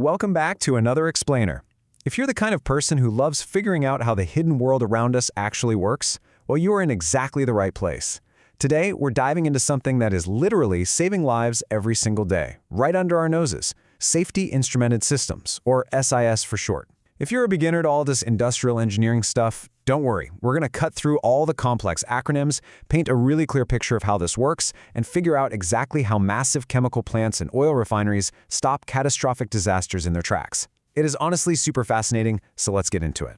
welcome back to another explainer. If you're the kind of person who loves figuring out how the hidden world around us actually works, well, you are in exactly the right place. Today, we're diving into something that is literally saving lives every single day, right under our noses: Safety Instrumented Systems, or SIS for short. If you're a beginner to all this industrial engineering stuff, don't worry. We're going to cut through all the complex acronyms, paint a really clear picture of how this works, and figure out exactly how massive chemical plants and oil refineries stop catastrophic disasters in their tracks. It is honestly super fascinating, so let's get into it.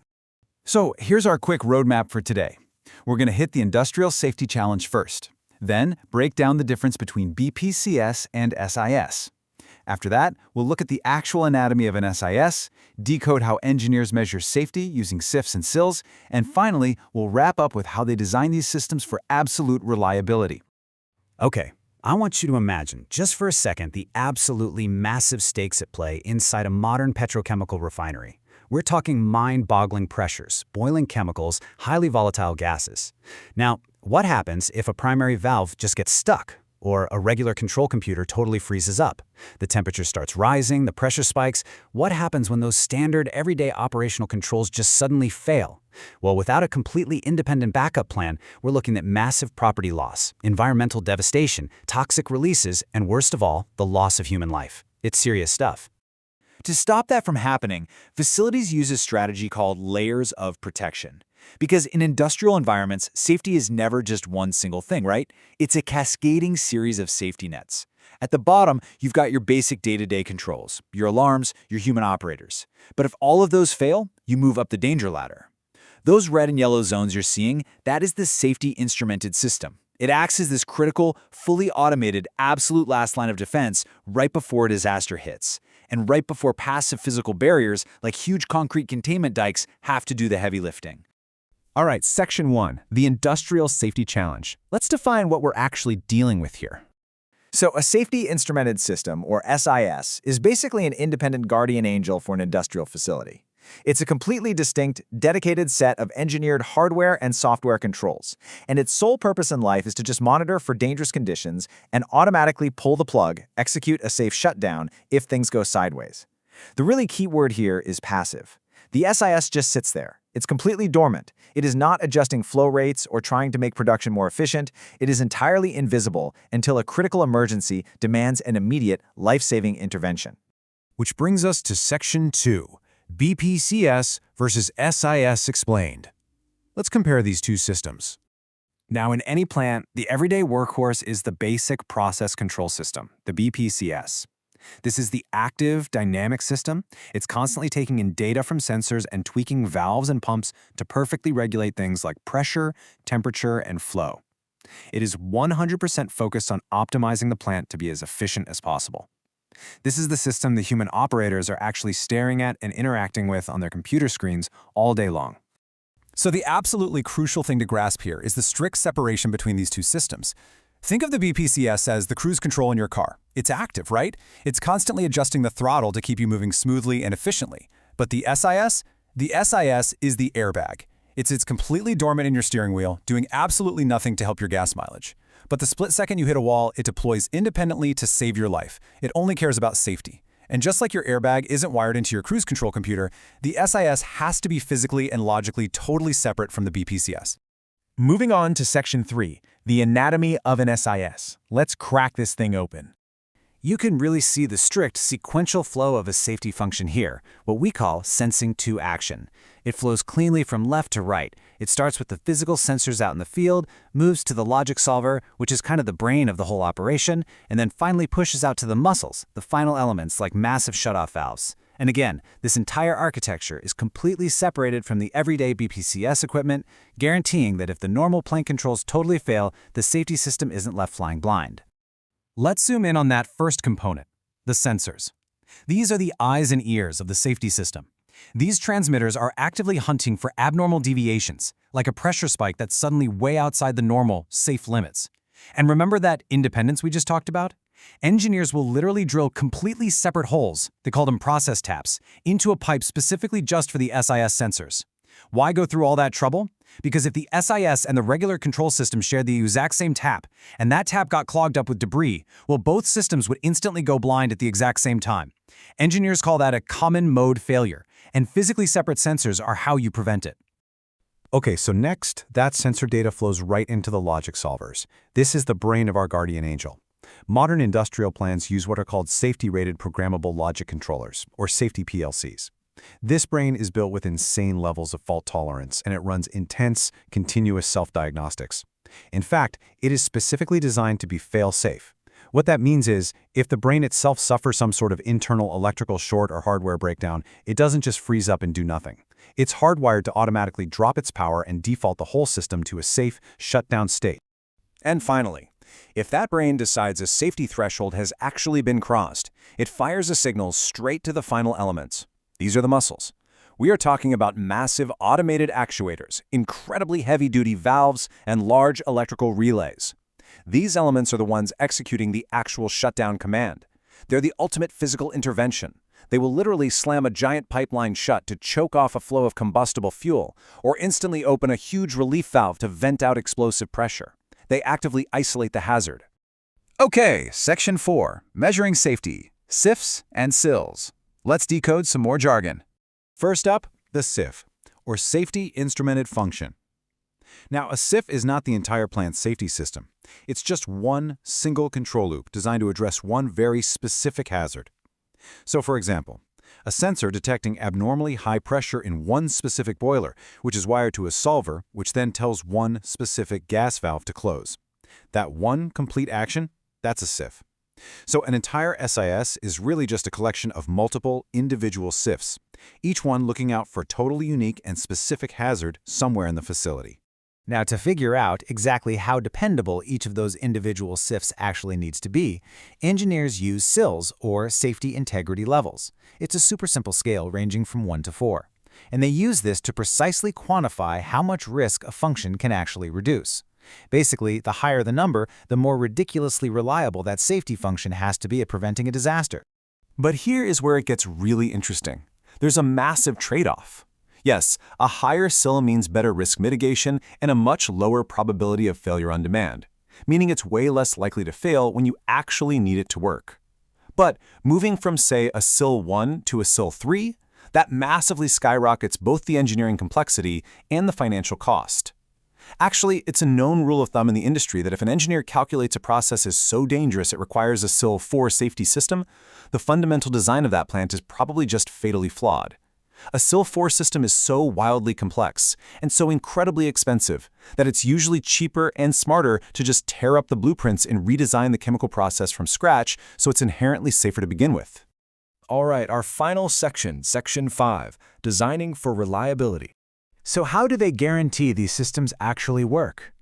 So here's our quick roadmap for today. We're going to hit the industrial safety challenge first, then break down the difference between BPCS and SIS. After that, we'll look at the actual anatomy of an SIS, decode how engineers measure safety using SIFs and SILs, and finally, we'll wrap up with how they design these systems for absolute reliability. Okay, I want you to imagine, just for a second, the absolutely massive stakes at play inside a modern petrochemical refinery. We're talking mind-boggling pressures, boiling chemicals, highly volatile gases. Now, what happens if a primary valve just gets stuck? Or a regular control computer totally freezes up? The temperature starts rising, the pressure spikes. What happens when those standard, everyday operational controls just suddenly fail? Well, without a completely independent backup plan, we're looking at massive property loss, environmental devastation, toxic releases, and worst of all, the loss of human life. It's serious stuff. To stop that from happening, facilities use a strategy called layers of protection. Because in industrial environments, safety is never just one single thing, right? It's a cascading series of safety nets. At the bottom, you've got your basic day-to-day controls, your alarms, your human operators. But if all of those fail, you move up the danger ladder. Those red and yellow zones you're seeing, that is the safety instrumented system. It acts as this critical, fully automated, absolute last line of defense right before a disaster hits, and right before passive physical barriers like huge concrete containment dikes have to do the heavy lifting. All right, Section 1, the Industrial Safety Challenge. Let's define what we're actually dealing with here. So a Safety Instrumented System, or SIS, is basically an independent guardian angel for an industrial facility. It's a completely distinct, dedicated set of engineered hardware and software controls, and its sole purpose in life is to just monitor for dangerous conditions and automatically pull the plug, execute a safe shutdown if things go sideways. The really key word here is passive. The SIS just sits there. It's completely dormant. It is not adjusting flow rates or trying to make production more efficient. It is entirely invisible until a critical emergency demands an immediate, life-saving intervention. Which brings us to Section 2, BPCS versus SIS explained. Let's compare these two systems. Now, in any plant, the everyday workhorse is the basic process control system, the BPCS. This is the active, dynamic system. It's constantly taking in data from sensors and tweaking valves and pumps to perfectly regulate things like pressure, temperature, and flow. It is 100% focused on optimizing the plant to be as efficient as possible. This is the system the human operators are actually staring at and interacting with on their computer screens all day long. So the absolutely crucial thing to grasp here is the strict separation between these two systems. Think of the BPCS as the cruise control in your car. It's active, right? It's constantly adjusting the throttle to keep you moving smoothly and efficiently. But the SIS? The SIS is the airbag. It's completely dormant in your steering wheel, doing absolutely nothing to help your gas mileage. But the split second you hit a wall, it deploys independently to save your life. It only cares about safety. And just like your airbag isn't wired into your cruise control computer, the SIS has to be physically and logically totally separate from the BPCS. Moving on to Section 3, the anatomy of an SIS. Let's crack this thing open. You can really see the strict sequential flow of a safety function here, what we call sensing to action. It flows cleanly from left to right. It starts with the physical sensors out in the field, moves to the logic solver, which is kind of the brain of the whole operation, and then finally pushes out to the muscles, the final elements like massive shutoff valves. And again, this entire architecture is completely separated from the everyday BPCS equipment, guaranteeing that if the normal plant controls totally fail, the safety system isn't left flying blind. Let's zoom in on that first component, the sensors. These are the eyes and ears of the safety system. These transmitters are actively hunting for abnormal deviations, like a pressure spike that's suddenly way outside the normal, safe limits. And remember that independence we just talked about? Engineers will literally drill completely separate holes, they call them process taps, into a pipe specifically just for the SIS sensors. Why go through all that trouble? Because if the SIS and the regular control system share the exact same tap, and that tap got clogged up with debris, well, both systems would instantly go blind at the exact same time. Engineers call that a common mode failure, and physically separate sensors are how you prevent it. Okay, so next, that sensor data flows right into the logic solvers. This is the brain of our guardian angel. Modern industrial plants use what are called safety-rated programmable logic controllers, or safety PLCs. This brain is built with insane levels of fault tolerance, and it runs intense, continuous self-diagnostics. In fact, it is specifically designed to be fail-safe. What that means is, if the brain itself suffers some sort of internal electrical short or hardware breakdown, it doesn't just freeze up and do nothing. It's hardwired to automatically drop its power and default the whole system to a safe, shutdown state. And finally, if that brain decides a safety threshold has actually been crossed, it fires a signal straight to the final elements. These are the muscles. We are talking about massive automated actuators, incredibly heavy-duty valves, and large electrical relays. These elements are the ones executing the actual shutdown command. They're the ultimate physical intervention. They will literally slam a giant pipeline shut to choke off a flow of combustible fuel, or instantly open a huge relief valve to vent out explosive pressure. They actively isolate the hazard. Okay, Section 4, Measuring Safety, SIFs and SILs. Let's decode some more jargon. First up, the SIF, or Safety Instrumented Function. Now, a SIF is not the entire plant's safety system. It's just one single control loop designed to address one very specific hazard. So, for example, a sensor detecting abnormally high pressure in one specific boiler, which is wired to a solver, which then tells one specific gas valve to close. That one complete action, that's a SIF. So an entire SIS is really just a collection of multiple individual SIFs, each one looking out for a totally unique and specific hazard somewhere in the facility. Now, to figure out exactly how dependable each of those individual SIFs actually needs to be, engineers use SILs, or safety integrity levels. It's a super simple scale ranging from 1 to 4. And they use this to precisely quantify how much risk a function can actually reduce. Basically, the higher the number, the more ridiculously reliable that safety function has to be at preventing a disaster. But here is where it gets really interesting. There's a massive trade-off. Yes, a higher SIL means better risk mitigation and a much lower probability of failure on demand, meaning it's way less likely to fail when you actually need it to work. But moving from, say, a SIL 1 to a SIL 3, that massively skyrockets both the engineering complexity and the financial cost. Actually, it's a known rule of thumb in the industry that if an engineer calculates a process is so dangerous it requires a SIL 4 safety system, the fundamental design of that plant is probably just fatally flawed. A SIL 4 system is so wildly complex and so incredibly expensive that it's usually cheaper and smarter to just tear up the blueprints and redesign the chemical process from scratch so it's inherently safer to begin with. All right, our final section, Section 5, Designing for Reliability. So how do they guarantee these systems actually work?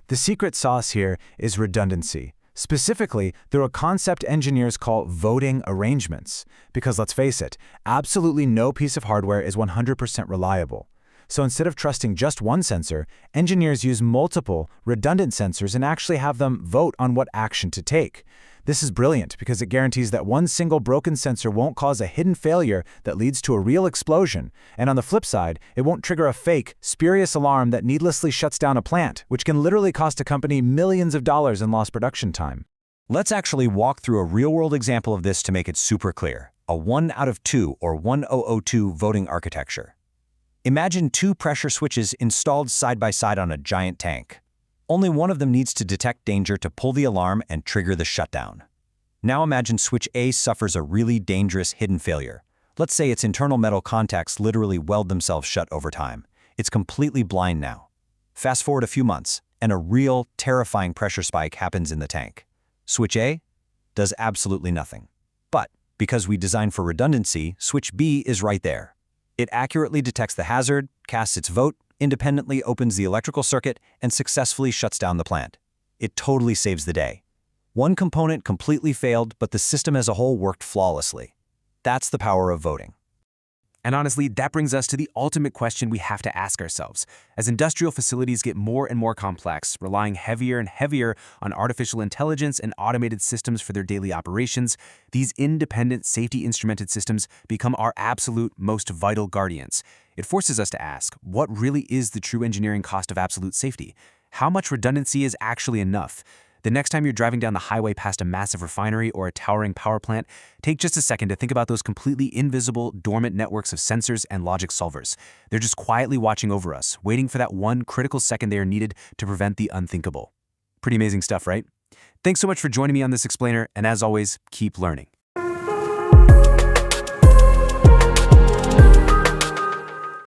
The secret sauce here is redundancy. Specifically, through a concept engineers call voting arrangements. Because let's face it, absolutely no piece of hardware is 100% reliable. So instead of trusting just one sensor, engineers use multiple, redundant sensors and actually have them vote on what action to take. This is brilliant because it guarantees that one single broken sensor won't cause a hidden failure that leads to a real explosion. And on the flip side, it won't trigger a fake, spurious alarm that needlessly shuts down a plant, which can literally cost a company millions of dollars in lost production time. Let's actually walk through a real-world example of this to make it super clear. A 1 out of 2 or 1002 voting architecture. Imagine 2 pressure switches installed side by side on a giant tank. Only one of them needs to detect danger to pull the alarm and trigger the shutdown. Now imagine switch A suffers a really dangerous hidden failure. Let's say its internal metal contacts literally weld themselves shut over time. It's completely blind now. Fast forward a few months, and a real, terrifying pressure spike happens in the tank. Switch A does absolutely nothing. But because we designed for redundancy, switch B is right there. It accurately detects the hazard, casts its vote, independently opens the electrical circuit, and successfully shuts down the plant. It totally saves the day. One component completely failed, but the system as a whole worked flawlessly. That's the power of voting. And honestly, that brings us to the ultimate question we have to ask ourselves. As industrial facilities get more and more complex, relying heavier and heavier on artificial intelligence and automated systems for their daily operations, these independent safety instrumented systems become our absolute most vital guardians. It forces us to ask, what really is the true engineering cost of absolute safety? How much redundancy is actually enough? The next time you're driving down the highway past a massive refinery or a towering power plant, take just a second to think about those completely invisible, dormant networks of sensors and logic solvers. They're just quietly watching over us, waiting for that one critical second they are needed to prevent the unthinkable. Pretty amazing stuff, right? Thanks so much for joining me on this explainer, and as always, keep learning.